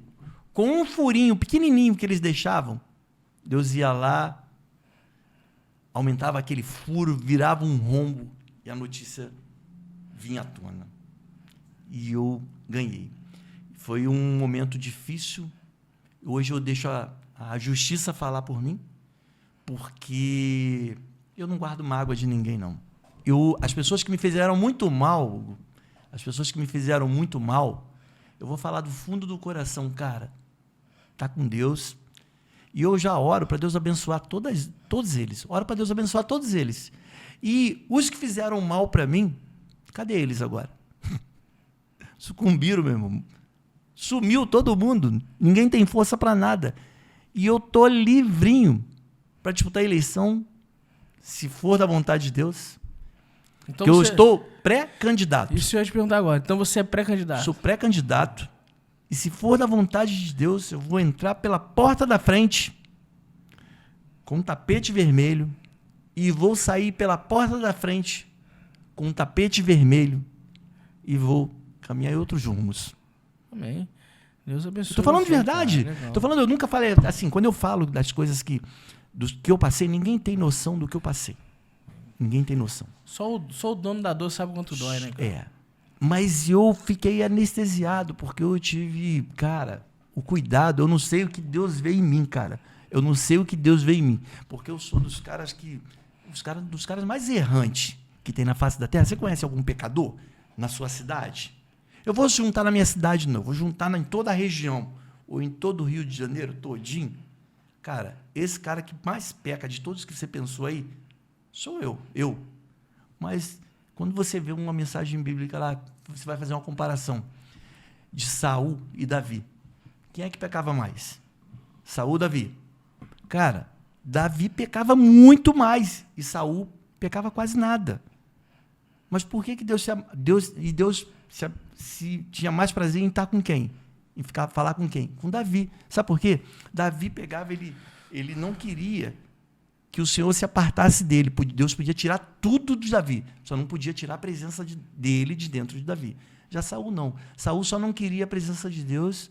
Speaker 2: Com um furinho pequenininho que eles deixavam, Deus ia lá, aumentava aquele furo, virava um rombo e a notícia vinha à tona. E eu ganhei. Foi um momento difícil. Hoje eu deixo a justiça falar por mim, porque eu não guardo mágoa de ninguém, não. As pessoas que me fizeram muito mal, eu vou falar do fundo do coração, cara, tá com Deus. E eu já oro para Deus abençoar todos eles. Oro para Deus abençoar todos eles. E os que fizeram mal para mim, cadê eles agora? Sucumbiram, meu irmão. Sumiu todo mundo. Ninguém tem força para nada. E eu tô livrinho para disputar a eleição, se for da vontade de Deus. Então eu estou pré-candidato.
Speaker 1: Isso eu ia te perguntar agora. Então você é pré-candidato?
Speaker 2: Sou pré-candidato. E se for da vontade de Deus, eu vou entrar pela porta da frente com um tapete vermelho e vou sair pela porta da frente com um tapete vermelho e vou caminhar em outros rumos.
Speaker 1: Amém. Deus abençoe.
Speaker 2: Estou falando de verdade. Estou falando, eu nunca falei assim, quando eu falo das coisas que eu passei, ninguém tem noção do que eu passei. Ninguém tem noção.
Speaker 1: Só o dono da dor sabe quanto dói, né, cara?
Speaker 2: É. Mas eu fiquei anestesiado, porque eu tive, cara, o cuidado. Eu não sei o que Deus vê em mim, cara. Eu não sei o que Deus vê em mim. Porque eu sou dos caras mais errantes que tem na face da terra. Você conhece algum pecador na sua cidade? Eu vou juntar na minha cidade, não. Eu vou juntar em toda a região. Ou em todo o Rio de Janeiro, todinho. Cara, esse cara que mais peca de todos que você pensou aí, sou eu. Mas quando você vê uma mensagem bíblica lá, você vai fazer uma comparação de Saul e Davi. Quem é que pecava mais? Saul ou Davi? Cara, Davi pecava muito mais e Saul pecava quase nada. Mas por que Deus se tinha mais prazer em estar com quem? Em falar com quem? Com Davi. Sabe por quê? Davi pegava, ele não queria que o Senhor se apartasse dele. Deus podia tirar tudo de Davi, só não podia tirar a presença dele de dentro de Davi. Já Saul não. Saul só não queria a presença de Deus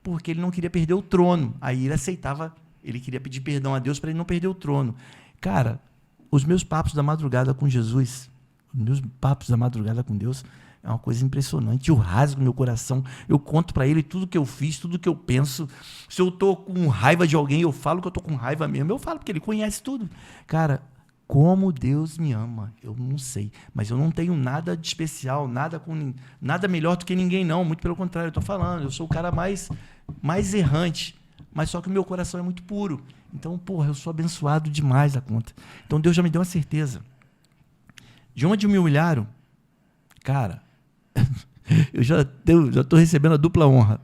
Speaker 2: porque ele não queria perder o trono. Aí ele aceitava, ele queria pedir perdão a Deus para ele não perder o trono. Cara, os meus papos da madrugada com Jesus, os meus papos da madrugada com Deus, é uma coisa impressionante. Eu rasgo meu coração, eu conto para ele tudo que eu fiz, tudo que eu penso. Se eu estou com raiva de alguém, eu falo que eu estou com raiva mesmo. Eu falo porque ele conhece tudo. Cara, como Deus me ama, eu não sei. Mas eu não tenho nada de especial, nada melhor do que ninguém, não. Muito pelo contrário, eu estou falando. Eu sou o cara mais errante. Mas só que o meu coração é muito puro. Então, porra, eu sou abençoado demais da conta. Então, Deus já me deu uma certeza. De onde me humilharam, cara, eu já estou recebendo a dupla honra.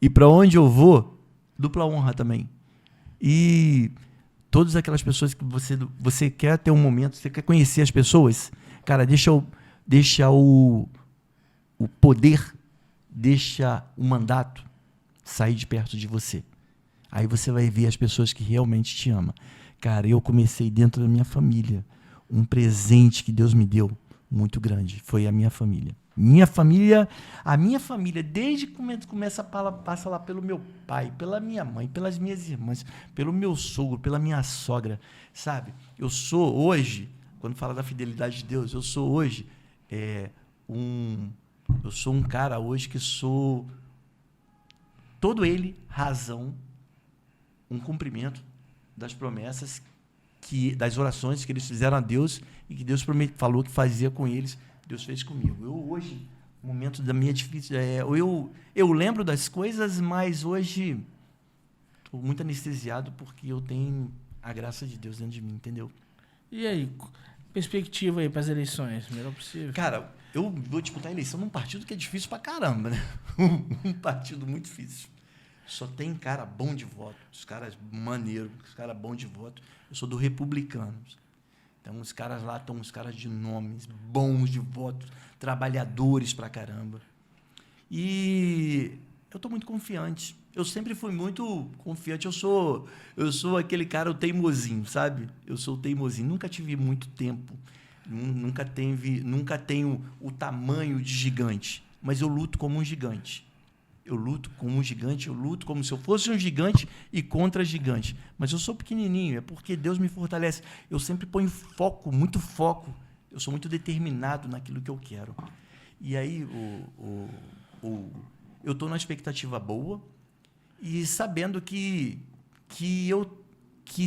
Speaker 2: E para onde eu vou, dupla honra também. E todas aquelas pessoas que você quer ter um momento, você quer conhecer as pessoas, cara, deixa o poder, deixa o mandato sair de perto de você. Aí você vai ver as pessoas que realmente te amam. Cara, eu comecei dentro da minha família. Um presente que Deus me deu muito grande foi a minha família. A minha família, desde que passa lá pelo meu pai, pela minha mãe, pelas minhas irmãs, pelo meu sogro, pela minha sogra, sabe? Eu sou hoje, quando fala da fidelidade de Deus, eu sou hoje Eu sou um cara hoje que sou todo ele razão, um cumprimento das promessas, das orações que eles fizeram a Deus e que Deus falou que fazia com eles, Deus fez comigo. Eu hoje, no momento da minha difícil, eu lembro das coisas, mas hoje estou muito anestesiado porque eu tenho a graça de Deus dentro de mim, entendeu?
Speaker 1: E aí, perspectiva aí para as eleições, melhor possível?
Speaker 2: Cara, eu vou disputar a eleição num partido que é difícil pra caramba, né? Um partido muito difícil. Só tem cara bom de voto, os caras maneiros, os caras bons de voto. Eu sou do Republicanos. Então, os caras lá estão uns caras de nomes, bons de voto, trabalhadores pra caramba. E eu estou muito confiante. Eu sempre fui muito confiante. Eu sou aquele cara, o teimosinho, sabe? Eu sou o teimosinho. Nunca tive muito tempo. Nunca tenho o tamanho de gigante. Mas eu luto como um gigante. Eu luto como um gigante, eu luto como se eu fosse um gigante e contra gigante. Mas eu sou pequenininho, é porque Deus me fortalece. Eu sempre ponho foco, muito foco. Eu sou muito determinado naquilo que eu quero. E aí eu estou numa expectativa boa e sabendo que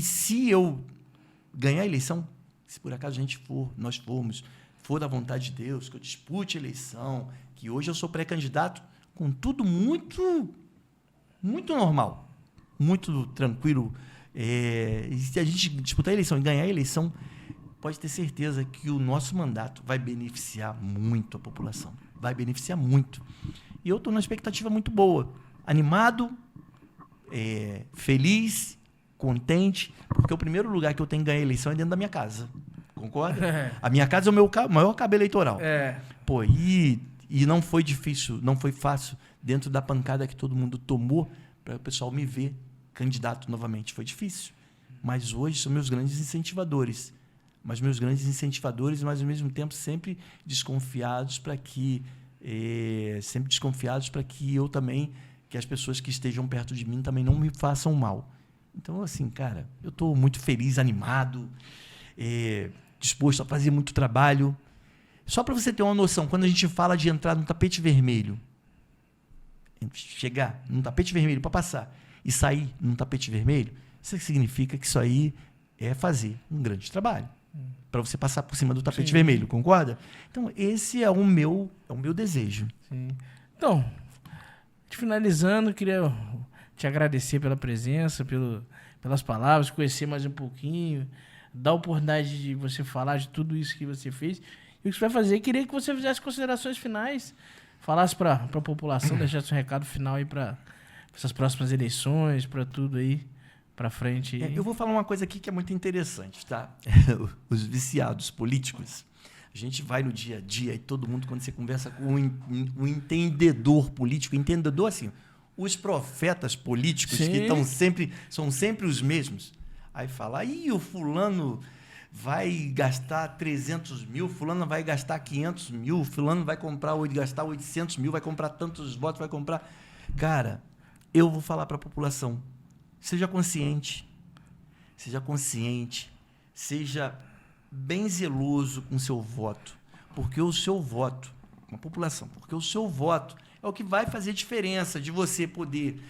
Speaker 2: se eu ganhar a eleição, se por acaso nós for da vontade de Deus, que eu dispute a eleição, que hoje eu sou pré-candidato, com tudo muito, muito normal, muito tranquilo. E se a gente disputar a eleição e ganhar a eleição, pode ter certeza que o nosso mandato vai beneficiar muito a população. Vai beneficiar muito. E eu estou numa expectativa muito boa. Animado, feliz, contente, porque o primeiro lugar que eu tenho que ganhar a eleição é dentro da minha casa. Concorda? A minha casa é o meu maior cabo eleitoral. Pô, e não foi difícil, não foi fácil, dentro da pancada que todo mundo tomou, para o pessoal me ver candidato novamente. Foi difícil. Mas hoje são meus grandes incentivadores. Mas ao mesmo tempo, sempre desconfiados para que eu também, que as pessoas que estejam perto de mim também não me façam mal. Então, assim, cara, eu estou muito feliz, animado, disposto a fazer muito trabalho. Só para você ter uma noção, quando a gente fala de entrar no tapete vermelho, chegar num tapete vermelho para passar e sair num tapete vermelho, isso significa que isso aí é fazer um grande trabalho para você passar por cima do tapete vermelho, concorda? Então, esse é o meu desejo.
Speaker 1: Sim. Então, finalizando, queria te agradecer pela presença, pelas palavras, conhecer mais um pouquinho, dar a oportunidade de você falar de tudo isso que você fez. E o que você vai fazer, queria que você fizesse considerações finais, falasse para a população, deixasse um recado final aí para essas próximas eleições, para tudo aí, para frente.
Speaker 2: Eu vou falar uma coisa aqui que é muito interessante, tá? Os viciados políticos, a gente vai no dia a dia e todo mundo, quando você conversa com um entendedor político, entendedor assim, os profetas políticos que são sempre os mesmos, aí fala, o fulano vai gastar 300 mil, fulano vai gastar 500 mil, fulano vai gastar 800 mil, vai comprar tantos votos, vai comprar... Cara, eu vou falar para a população, seja consciente, seja bem zeloso com o seu voto, porque o seu voto, uma população, porque o seu voto é o que vai fazer diferença de você poder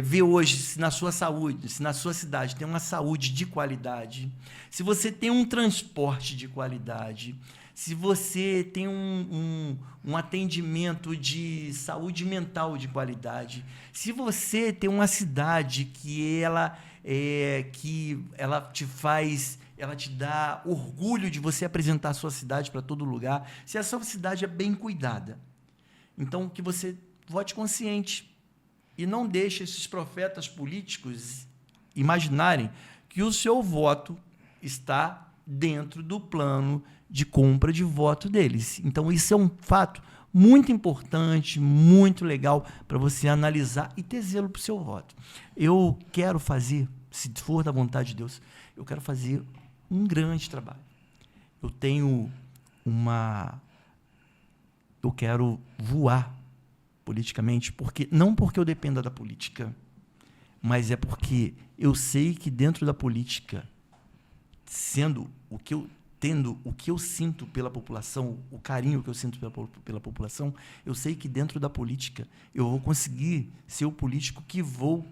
Speaker 2: ver hoje se na sua saúde, se na sua cidade tem uma saúde de qualidade, se você tem um transporte de qualidade, se você tem um atendimento de saúde mental de qualidade, se você tem uma cidade que ela te dá orgulho de você apresentar a sua cidade para todo lugar, se a sua cidade é bem cuidada. Então, que você vote consciente e não deixe esses profetas políticos imaginarem que o seu voto está dentro do plano de compra de voto deles. Então, isso é um fato muito importante, muito legal para você analisar e ter zelo para o seu voto. Eu quero fazer, se for da vontade de Deus, eu quero fazer um grande trabalho. Eu quero voar politicamente, não porque eu dependa da política, mas é porque eu sei que dentro da política, sendo o que eu tendo o que eu sinto pela população, o carinho que eu sinto pela população, eu sei que dentro da política eu vou conseguir ser o político que vou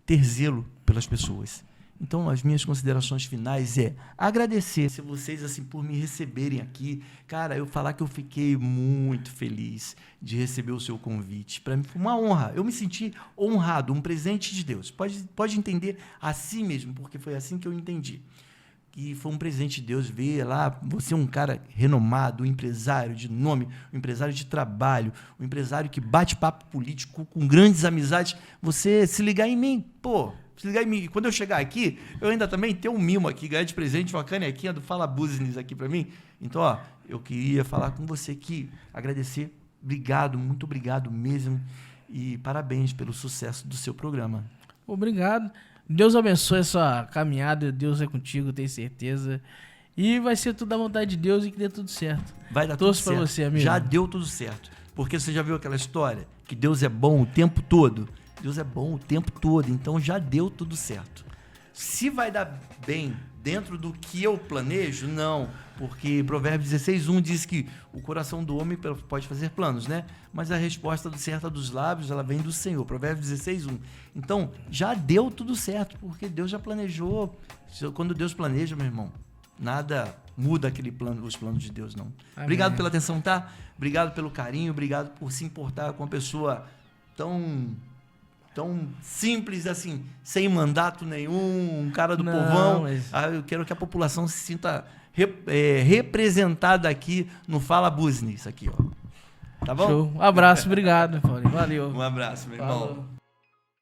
Speaker 2: ter zelo pelas pessoas. Então, as minhas considerações finais é agradecer vocês assim por me receberem aqui. Cara, eu falar que eu fiquei muito feliz de receber o seu convite. Para mim foi uma honra. Eu me senti honrado, um presente de Deus. Pode entender assim mesmo, porque foi assim que eu entendi. Que foi um presente de Deus ver lá, você é um cara renomado, um empresário de nome, um empresário de trabalho, um empresário que bate papo político com grandes amizades, você se ligar em mim, se ligar em mim. E quando eu chegar aqui, eu ainda também tenho um mimo aqui, ganhar de presente uma canequinha do Fala Business aqui para mim. Então, eu queria falar com você aqui, agradecer, obrigado, muito obrigado mesmo, e parabéns pelo sucesso do seu programa.
Speaker 1: Obrigado. Deus abençoe a sua caminhada, Deus é contigo, tenho certeza. E vai ser tudo da vontade de Deus e que dê tudo certo.
Speaker 2: Vai dar tudo certo.
Speaker 1: Torço pra você, amigo.
Speaker 2: Já deu tudo certo. Porque você já viu aquela história que Deus é bom o tempo todo? Deus é bom o tempo todo, então já deu tudo certo. Se vai dar bem dentro do que eu planejo, não. Porque Provérbios 16:1 diz que o coração do homem pode fazer planos, né? Mas a resposta certa dos lábios, ela vem do Senhor. Provérbios 16:1. Então, já deu tudo certo, porque Deus já planejou. Quando Deus planeja, meu irmão, nada muda os planos de Deus, não. Amém. Obrigado pela atenção, tá? Obrigado pelo carinho, obrigado por se importar com uma pessoa tão simples assim, sem mandato nenhum, um cara do povão. Mas... eu quero que a população se sinta representada aqui no Fala Business, aqui, ó. Tá bom?
Speaker 1: Show. Um abraço, obrigado, Paulinho. Valeu.
Speaker 2: Um abraço, meu irmão.
Speaker 1: Falou.